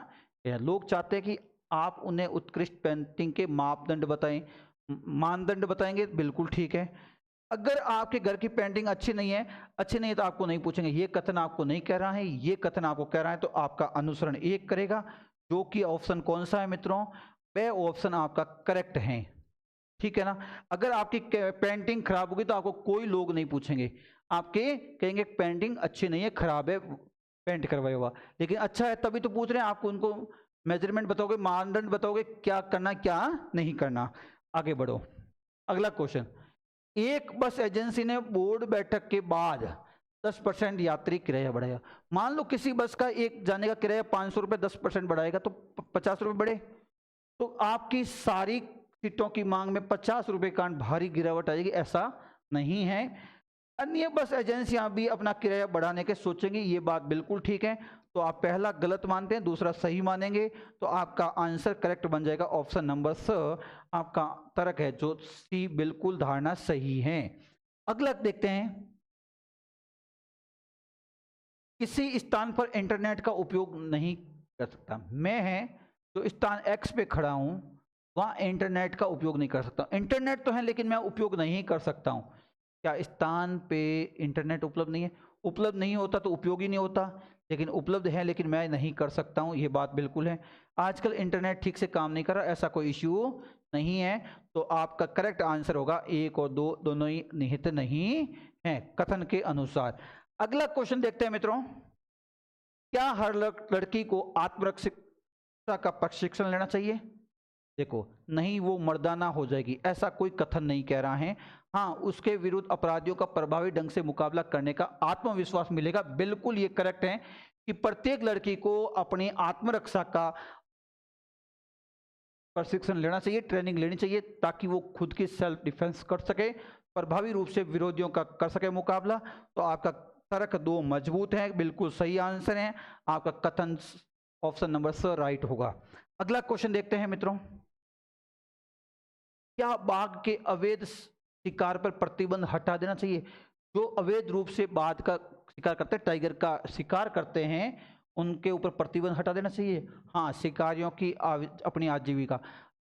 [SPEAKER 1] गया। लोग चाहते हैं कि आप उन्हें उत्कृष्ट पेंटिंग के मापदंड बताएं, मानदंड बताएंगे, बिल्कुल ठीक है। अगर आपके घर की पेंटिंग अच्छी नहीं है तो आपको नहीं पूछेंगे, ये कथन आपको नहीं कह रहा है, ये कथन आपको कह रहा है, तो आपका अनुसरण 1 करेगा, जो कि ऑप्शन कौन सा है मित्रों, वह ऑप्शन आपका करेक्ट है, ठीक है ना। अगर आपकी पेंटिंग खराब होगी तो आपको कोई लोग नहीं पूछेंगे, आपके कहेंगे पेंटिंग अच्छी नहीं है, खराब है, पेंट करवाया हुआ, लेकिन अच्छा है तभी तो पूछ रहे हैं आपको, उनको मेजरमेंट बताओगे, मानदंड बताओगे, क्या करना क्या नहीं करना। आगे बढ़ो, अगला क्वेश्चन। एक बस एजेंसी ने बोर्ड बैठक के बाद 10% यात्री किराया बढ़ाया। मान लो किसी बस का एक जाने का किराया 500 रुपये, 10% बढ़ाएगा तो 50 रुपये बढ़े, तो आपकी सारी सीटों की मांग में 50 रुपये का भारी गिरावट आएगी, ऐसा नहीं है। अन्य बस एजेंसियां भी अपना किराया बढ़ाने के सोचेंगी, ये बात बिल्कुल ठीक है। तो आप पहला गलत मानते हैं, दूसरा सही मानेंगे, तो आपका आंसर करेक्ट बन जाएगा ऑप्शन नंबर स, आपका तर्क है जो सी, बिल्कुल धारणा सही है। अगला देखते हैं, किसी स्थान पर इंटरनेट का उपयोग नहीं कर सकता। मैं है जो स्थान एक्स पे खड़ा हूं, वहां इंटरनेट का उपयोग नहीं कर सकता। इंटरनेट तो है लेकिन मैं उपयोग नहीं कर सकता हूं। क्या स्थान पे इंटरनेट उपलब्ध नहीं है? उपलब्ध नहीं होता तो उपयोग ही नहीं होता, लेकिन उपलब्ध है लेकिन मैं नहीं कर सकता हूं, ये बात बिल्कुल है। आजकल इंटरनेट ठीक से काम नहीं कर रहा, ऐसा कोई इश्यू नहीं है। तो आपका करेक्ट आंसर होगा 1 और 2 दोनों ही निहित नहीं है कथन के अनुसार। अगला क्वेश्चन देखते हैं मित्रों, क्या हर लड़की को आत्मरक्षा का प्रशिक्षण लेना चाहिए? देखो, नहीं वो मर्दाना हो जाएगी, ऐसा कोई कथन नहीं कह रहा है। हाँ, उसके विरुद्ध अपराधियों का प्रभावी ढंग से मुकाबला करने का आत्मविश्वास मिलेगा, बिल्कुल ये करेक्ट है कि प्रत्येक लड़की को अपनी आत्मरक्षा का प्रशिक्षण लेना चाहिए, ट्रेनिंग लेनी चाहिए, ताकि वो खुद की सेल्फ डिफेंस कर सके, प्रभावी रूप से विरोधियों का कर सके मुकाबला। तो आपका तर्क 2 मजबूत है, बिल्कुल सही आंसर है, आपका कथन ऑप्शन नंबर स राइट होगा। अगला क्वेश्चन देखते हैं मित्रों, क्या बाघ के अवैध शिकार पर प्रतिबंध हटा देना चाहिए? जो अवैध रूप से बाघ का शिकार करते हैं, टाइगर का शिकार करते हैं, उनके ऊपर प्रतिबंध हटा देना चाहिए। हाँ, शिकारियों की अपनी आजीविका,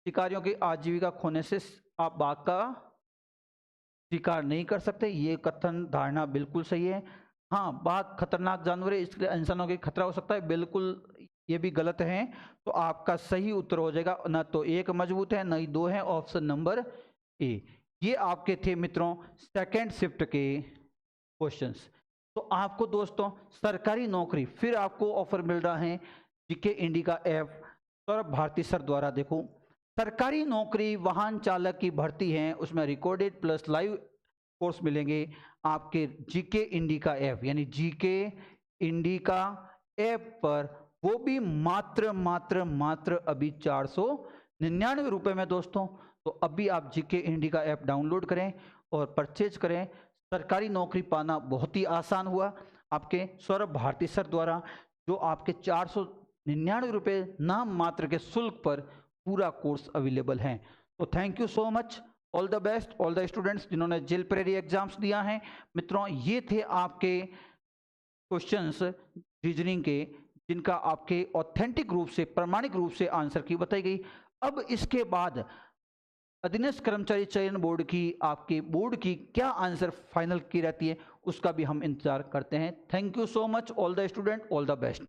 [SPEAKER 1] शिकारियों की आजीविका खोने से आप बाघ का शिकार नहीं कर सकते, ये कथन धारणा बिल्कुल सही है। हाँ, बाघ खतरनाक जानवर है, इसलिए इंसानों के खतरा हो सकता है, बिल्कुल ये भी गलत है। तो आपका सही उत्तर हो जाएगा, न तो 1 मजबूत है, न ही 2 है, ऑप्शन नंबर ए। ये आपके थे मित्रों सेकेंड शिफ्ट के क्वेश्चंस। तो आपको दोस्तों सरकारी नौकरी फिर आपको ऑफर मिल रहा है GK Indica app Saurabh Bharti sir द्वारा। देखो, सरकारी नौकरी वाहन चालक की भर्ती है, उसमें रिकॉर्डेड प्लस लाइव कोर्स मिलेंगे आपके जीके इंडिका ऐप, यानी जीके इंडिका ऐप पर, वो भी मात्र मात्र मात्र अभी 499 रुपए में दोस्तों। तो अभी आप जीके इंडिका ऐप डाउनलोड करें और परचेज करें। सरकारी नौकरी पाना बहुत ही आसान हुआ आपके सौरभ भारती सर द्वारा, जो आपके 499 रुपये नाम मात्र के शुल्क पर पूरा कोर्स अवेलेबल है। तो thank you so much, all the best all the students जिन्होंने जेल प्रेरी एग्जाम्स दिया है। मित्रों, ये थे आपके क्वेश्चंस रीजनिंग के, जिनका आपके ऑथेंटिक रूप से, प्रामाणिक रूप से आंसर की बताई गई। अब इसके बाद अधीनस्थ कर्मचारी चयन बोर्ड की, आपके बोर्ड की क्या आंसर फाइनल की रहती है, उसका भी हम इंतजार करते हैं। Thank you so much all the student, all the best.